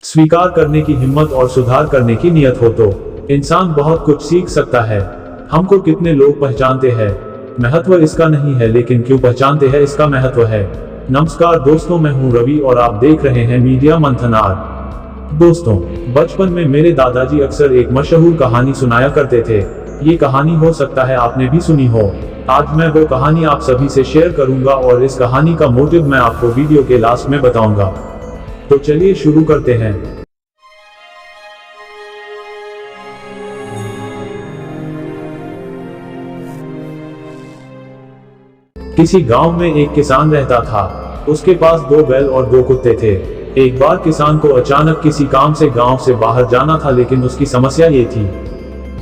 स्वीकार करने की हिम्मत और सुधार करने की नियत हो तो इंसान बहुत कुछ सीख सकता है। हमको कितने लोग पहचानते हैं, महत्व इसका नहीं है, लेकिन क्यों पहचानते हैं इसका महत्व है। नमस्कार दोस्तों, मैं हूं रवि और आप देख रहे हैं मीडिया मंथन। दोस्तों, बचपन में मेरे दादाजी अक्सर एक मशहूर कहानी सुनाया करते थे। ये कहानी हो सकता है आपने भी सुनी हो। आज मैं वो कहानी आप सभी से शेयर करूंगा और इस कहानी का मोटिव मैं आपको वीडियो के लास्ट में बताऊंगा। तो चलिए शुरू करते हैं। किसी गांव में एक किसान रहता था। उसके पास 2 बैल और 2 कुत्ते थे। एक बार किसान को अचानक किसी काम से गांव से बाहर जाना था, लेकिन उसकी समस्या ये थी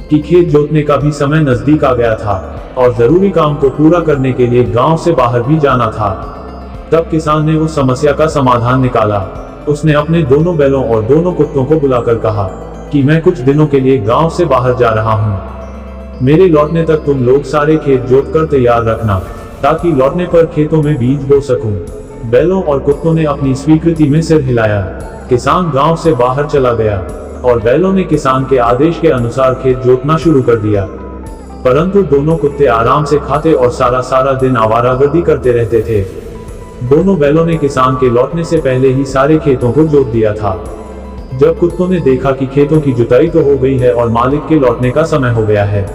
कि खेत जोतने का भी समय नजदीक आ गया था और जरूरी काम को पूरा करने के लिए गांव से बाहर भी जाना था। तब किसान ने उस समस्या का समाधान निकाला। उसने अपने दोनों बैलों और दोनों कुत्तों को बुलाकर कहा कि मैं कुछ दिनों के लिए गांव से बाहर जा रहा हूं। मेरे लौटने तक तुम लोग सारे खेत जोत कर तैयार रखना, ताकि लौटने पर खेतों में बीज बो सकूं। बैलों और कुत्तों ने अपनी स्वीकृति में सिर हिलाया। किसान गांव से बाहर चला गया और बैलों ने किसान के आदेश के अनुसार खेत जोतना शुरू कर दिया। परंतु दोनों कुत्ते आराम से खाते और सारा दिन आवारागर्दी करते रहते थे। दोनों बैलों ने किसान के लौटने से पहले ही सारे खेतों को जोत दिया था। जब कुत्तों ने देखा कि खेतों की जुताई तो हो गई है और मालिक के लौटने का समय हो गया है,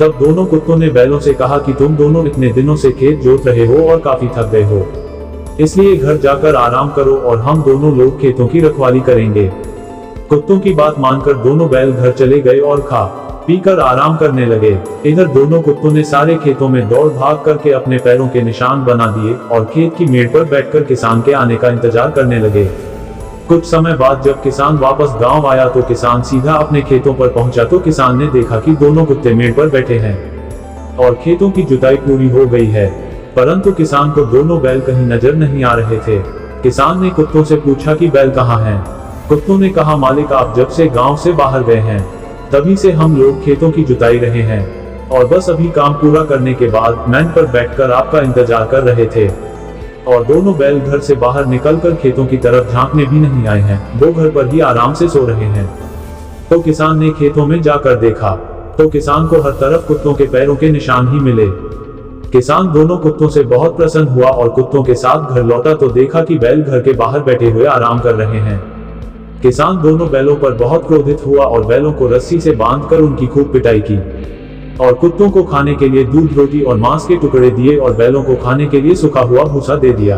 तब दोनों कुत्तों ने बैलों से कहा कि तुम दोनों इतने दिनों से खेत जोत रहे हो और काफी थक गए हो, इसलिए घर जाकर आराम करो और हम दोनों लोग खेतों की रखवाली करेंगे। कुत्तों की बात मानकर दोनों बैल घर चले गए और खा पीकर आराम करने लगे। इधर दोनों कुत्तों ने सारे खेतों में दौड़ भाग करके अपने पैरों के निशान बना दिए और खेत की मेड़ पर बैठकर किसान के आने का इंतजार करने लगे। कुछ समय बाद जब किसान वापस गांव आया तो किसान सीधा अपने खेतों पर पहुंचा तो किसान ने देखा कि दोनों कुत्ते मेड़ पर बैठे हैं और खेतों की जुताई पूरी हो गई है। परंतु किसान को दोनों बैल कहीं नजर नहीं आ रहे थे। किसान ने कुत्तों से पूछा कि बैल कहाँ हैं? कुत्तों ने कहा, मालिक आप जब से गांव से बाहर गए हैं तभी से हम लोग खेतों की जुताई रहे हैं और बस अभी काम पूरा करने के बाद मैन पर बैठकर आपका इंतजार कर रहे थे। और दोनों बैल घर से बाहर निकलकर खेतों की तरफ झांकने भी नहीं आए हैं, वो घर पर ही आराम से सो रहे हैं। तो किसान ने खेतों में जाकर देखा तो किसान को हर तरफ कुत्तों के पैरों के निशान ही मिले। किसान दोनों कुत्तों से बहुत प्रसन्न हुआ और कुत्तों के साथ घर लौटा तो देखा कि बैल घर के बाहर बैठे हुए आराम कर रहे हैं। किसान दोनों बैलों पर बहुत क्रोधित हुआ और बैलों को रस्सी से बांधकर उनकी खूब पिटाई की और कुत्तों को खाने के लिए दूध, रोटी और मांस के टुकड़े दिए और बैलों को खाने के लिए सूखा हुआ भूसा दे दिया।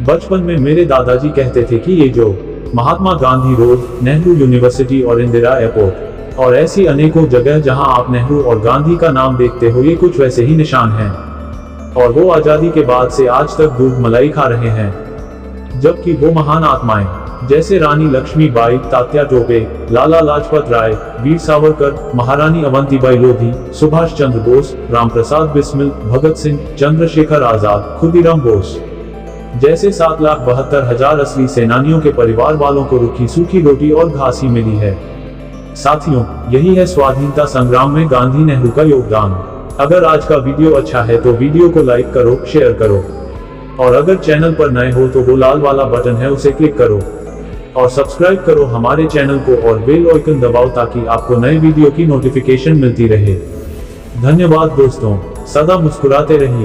बचपन में मेरे दादाजी कहते थे कि ये जो महात्मा गांधी रोड, नेहरू यूनिवर्सिटी और इंदिरा एयरपोर्ट और ऐसी अनेकों जगह जहां आप नेहरू और गांधी का नाम देखते हो, ये कुछ वैसे ही निशान हैं और वो आजादी के बाद से आज तक दूध मलाई खा रहे हैं। जबकि वो महान आत्माएं जैसे रानी लक्ष्मीबाई, तात्या टोपे, लाला लाजपत राय, वीर सावरकर, महारानी अवंतीबाई लोधी, सुभाष चंद्र बोस, रामप्रसाद बिस्मिल, भगत सिंह, चंद्रशेखर आजाद, खुदीराम बोस जैसे 7,72,000 असली सेनानियों के परिवार वालों को रूखी सूखी रोटी और घास ही मिली है। साथियों, यही है स्वाधीनता संग्राम में गांधी नेहरू का योगदान। अगर आज का वीडियो अच्छा है तो वीडियो को लाइक करो, शेयर करो और अगर चैनल पर नए हो तो वो लाल वाला बटन है उसे क्लिक करो और सब्सक्राइब करो हमारे चैनल को और बेल आइकन दबाओ ताकि आपको नए वीडियो की नोटिफिकेशन मिलती रहे। धन्यवाद दोस्तों, सदा मुस्कुराते रहिए।